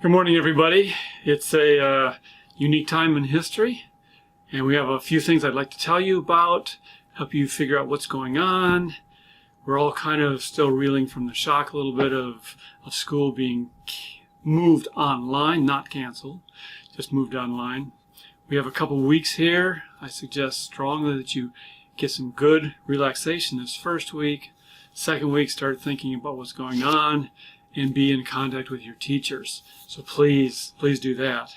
Good morning, everybody. It's a unique time in history, and we have a few things I'd like to tell you about, help you figure out what's going on. We're all kind of still reeling from the shock a little bit of school being moved online, not canceled, just moved online. We have a couple weeks here. I suggest strongly that you get some good relaxation this first week. Second week, start thinking about what's going on and be in contact with your teachers. So please do that.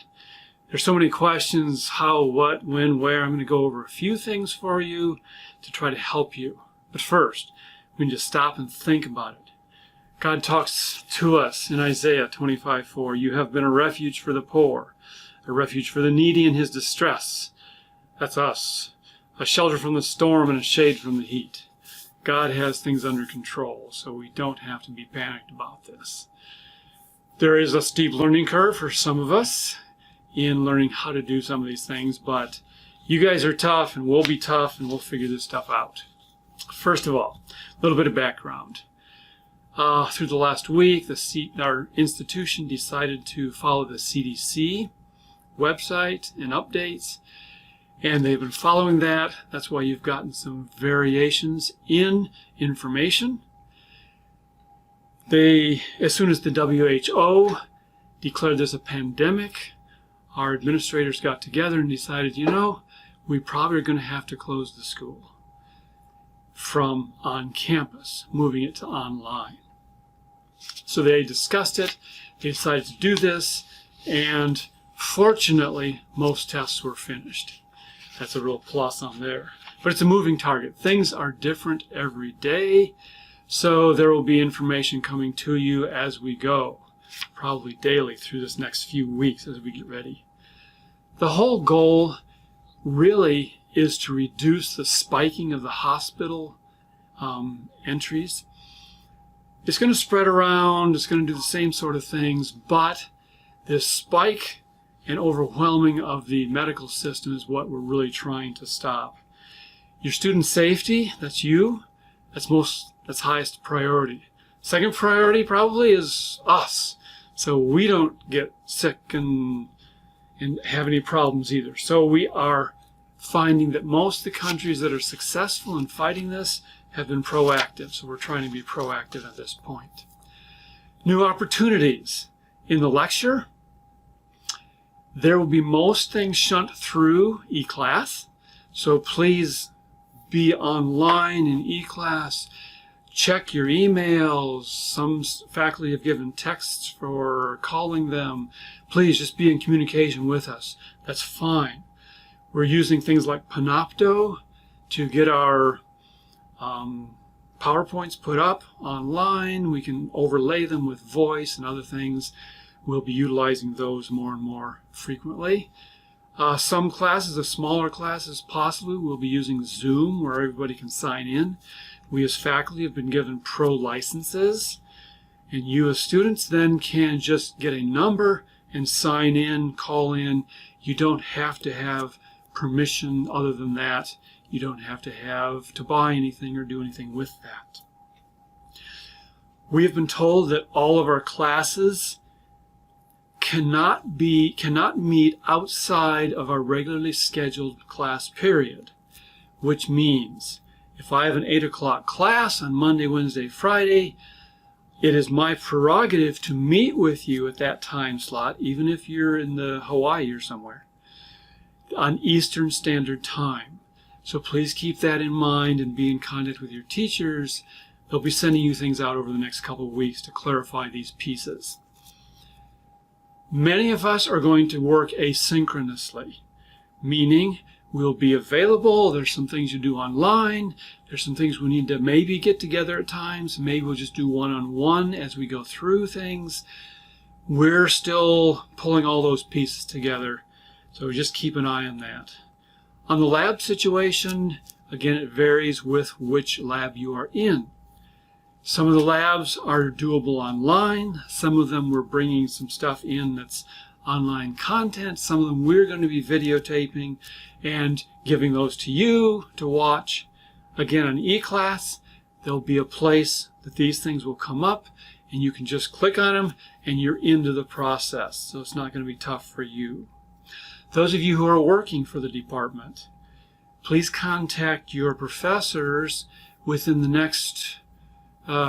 There's so many questions: how, what, when, where. I'm going to go over a few things for you to try to help you. But first, we need to stop and think about it. God talks to us in Isaiah 25:4. You have been a refuge for the poor, a refuge for the needy in his distress. That's us. A shelter from the storm and a shade from the heat. God has things under control, so we don't have to be panicked about this. There is a steep learning curve for some of us in learning how to do some of these things, but you guys are tough, and we'll be tough, and we'll figure this stuff out. First of all, a little bit of background. Through the last week, our institution decided to follow the CDC website and updates, and they've been following that. That's why you've gotten some variations in information. As soon as the WHO declared this a pandemic, our administrators got together and decided, we probably are going to have to close the school from on campus, moving it to online. So they discussed it, they decided to do this, and fortunately, most tests were finished. That's a real plus on there. But it's a moving target. Things are different every day, so there will be information coming to you as we go, probably daily through this next few weeks as we get ready. The whole goal really is to reduce the spiking of the hospital entries. It's going to spread around, it's going to do the same sort of things, but this spike and overwhelming of the medical system is what we're really trying to stop. Your student safety, that's you, that's highest priority. Second priority probably is us, so we don't get sick and have any problems either. So we are finding that most of the countries that are successful in fighting this have been proactive, so we're trying to be proactive at this point. New opportunities. In the lecture, there will be most things shunt through eClass, so please be online in eClass. Check your emails. Some faculty have given texts for calling them. Please just be in communication with us. That's fine. We're using things like Panopto to get our PowerPoints put up online. We can overlay them with voice and other things. We'll be utilizing those more and more frequently. Some classes, the smaller classes possibly, will be using Zoom where everybody can sign in. We as faculty have been given pro licenses, and you as students then can just get a number and sign in, call in. You don't have to have permission other than that. You don't have to buy anything or do anything with that. We have been told that all of our classes cannot meet outside of our regularly scheduled class period, which means if I have an 8 o'clock class on Monday, Wednesday, Friday, it is my prerogative to meet with you at that time slot, even if you're in the Hawaii or somewhere, on Eastern Standard Time. So please keep that in mind and be in contact with your teachers. They'll be sending you things out over the next couple of weeks to clarify these pieces. Many of us are going to work asynchronously, meaning we'll be available. There's some things you do online. There's some things we need to maybe get together at times. Maybe we'll just do one-on-one as we go through things. We're still pulling all those pieces together, so just keep an eye on that. On the lab situation, again, it varies with which lab you are in. Some of the labs are doable online. Some of them we're bringing some stuff in that's online content. Some of them we're going to be videotaping and giving those to you to watch. Again, on eClass, there'll be a place that these things will come up, and you can just click on them and you're into the process. So it's not going to be tough for you. Those of you who are working for the department, please contact your professors within the next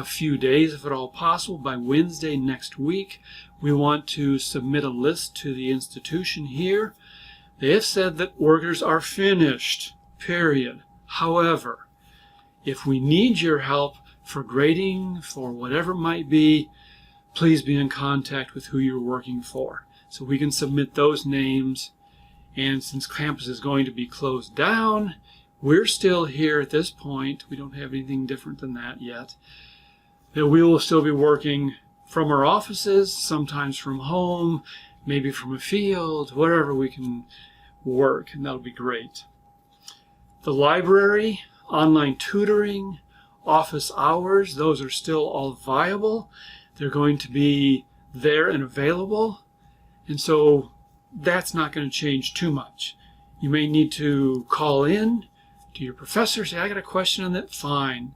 few days, if at all possible. By Wednesday next week, we want to submit a list to the institution here. They have said that workers are finished, period. However, if we need your help for grading, for whatever it might be, please be in contact with who you're working for, so we can submit those names. And since campus is going to be closed down, we're still here at this point. We don't have anything different than that yet. That we will still be working from our offices, sometimes from home, maybe from a field, wherever we can work, and that'll be great. The library, online tutoring, office hours, those are still all viable. They're going to be there and available, and so that's not going to change too much. You may need to call in to your professor, say, I got a question on that. Fine.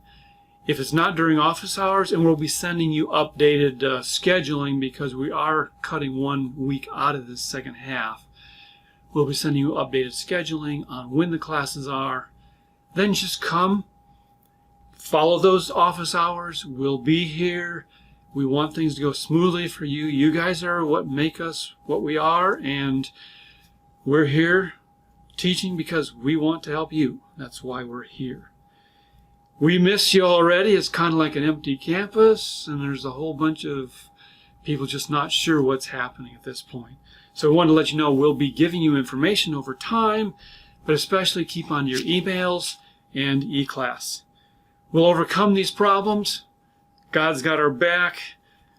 If it's not during office hours, and we'll be sending you updated scheduling, because we are cutting 1 week out of this second half. We'll be sending you updated scheduling on when the classes are. Then just come, follow those office hours. We'll be here. We want things to go smoothly for you. You guys are what make us what we are, and we're here teaching because we want to help you. That's why we're here. We miss you already. It's kind of like an empty campus, and there's a whole bunch of people just not sure what's happening at this point. So we want to let you know we'll be giving you information over time, but especially keep on your emails and e-class. We'll overcome these problems. God's got our back.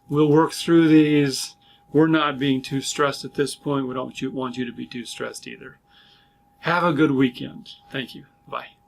We'll work through these. We're not being too stressed at this point. We don't want you to be too stressed either. Have a good weekend. Thank you. Bye.